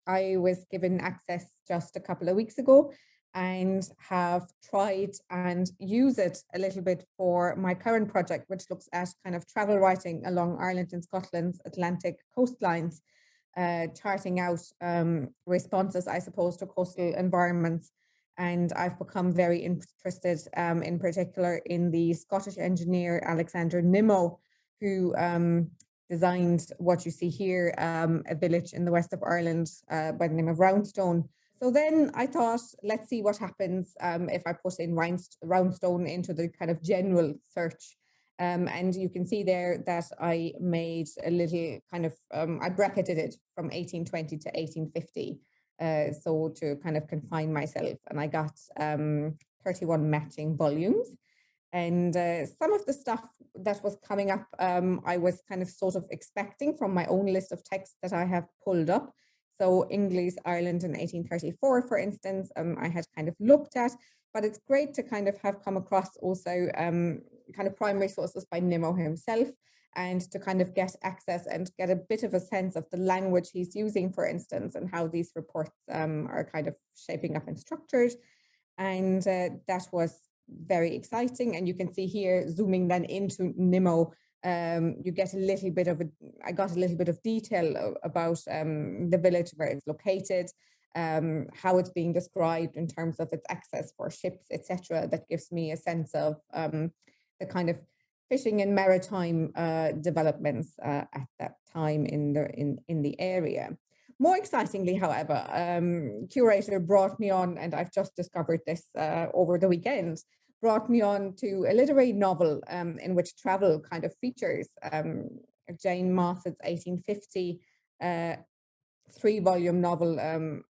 I was given access just a couple of weeks ago and have tried and use it a little bit for my current project, which looks at kind of travel writing along Ireland and Scotland's Atlantic coastlines, charting out responses, I suppose, to coastal environments. And I've become very interested in particular in the Scottish engineer Alexander Nimmo, who designed what you see here, a village in the west of Ireland by the name of Roundstone. So then I thought, let's see what happens if I put in Roundstone into the kind of general search. And you can see there that I made a little kind of, I bracketed it from 1820 to 1850. So to kind of confine myself, and I got 31 matching volumes. And some of the stuff that was coming up, I was kind of sort of expecting from my own list of texts that I have pulled up. So English, Ireland in 1834, for instance, I had kind of looked at, but it's great to kind of have come across also kind of primary sources by Nimmo himself, and to kind of get access and get a bit of a sense of the language he's using, for instance, and how these reports are kind of shaping up and structured. And that was very exciting. And you can see here, zooming then into Nimmo, you get a little bit of I got a little bit of detail about the village, where it's located, how it's being described in terms of its access for ships, etc. That gives me a sense of the kind of fishing and maritime developments at that time in the area. More excitingly, however, Curatr brought me on, and I've just discovered this over the weekend, brought me on to a literary novel in which travel kind of features. Jane Moss's 1850 3-volume novel,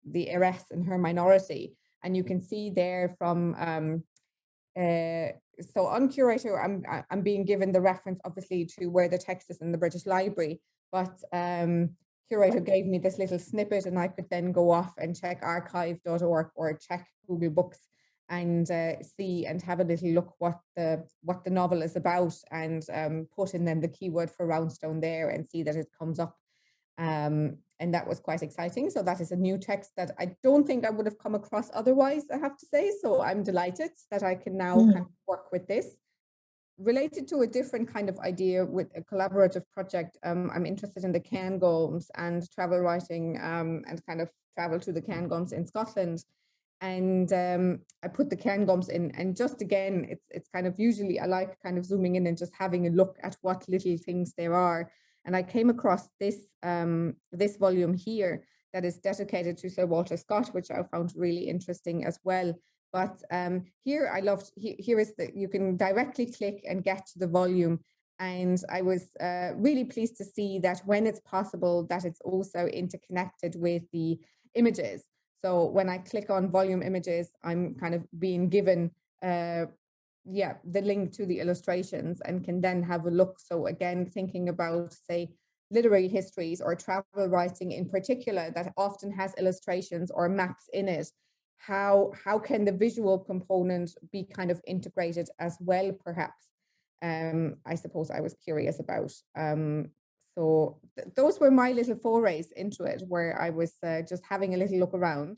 The Heiress and Her Minority. And you can see there from, so on Curatr, I'm being given the reference, obviously, to where the text is in the British Library, but Curatr gave me this little snippet, and I could then go off and check archive.org or check Google Books and see and have a little look what the novel is about, and put in then the keyword for Roundstone there and see that it comes up. And that was quite exciting. So that is a new text that I don't think I would have come across otherwise, I have to say. So I'm delighted that I can now kind of work with this. Related to a different kind of idea with a collaborative project, I'm interested in the Cairngorms and travel writing and kind of travel to the Cairngorms in Scotland. And I put the Cairngorms in, and just again, it's kind of, usually I like kind of zooming in and just having a look at what little things there are. And I came across this this volume here that is dedicated to Sir Walter Scott, which I found really interesting as well. But here I loved, here is you can directly click and get to the volume. And I was really pleased to see that when it's possible, that it's also interconnected with the images. So when I click on volume images, I'm kind of being given the link to the illustrations and can then have a look. So again, thinking about, say, literary histories or travel writing in particular that often has illustrations or maps in it, how can the visual component be kind of integrated as well, perhaps? I suppose I was curious about. So those were my little forays into it, where I was just having a little look around.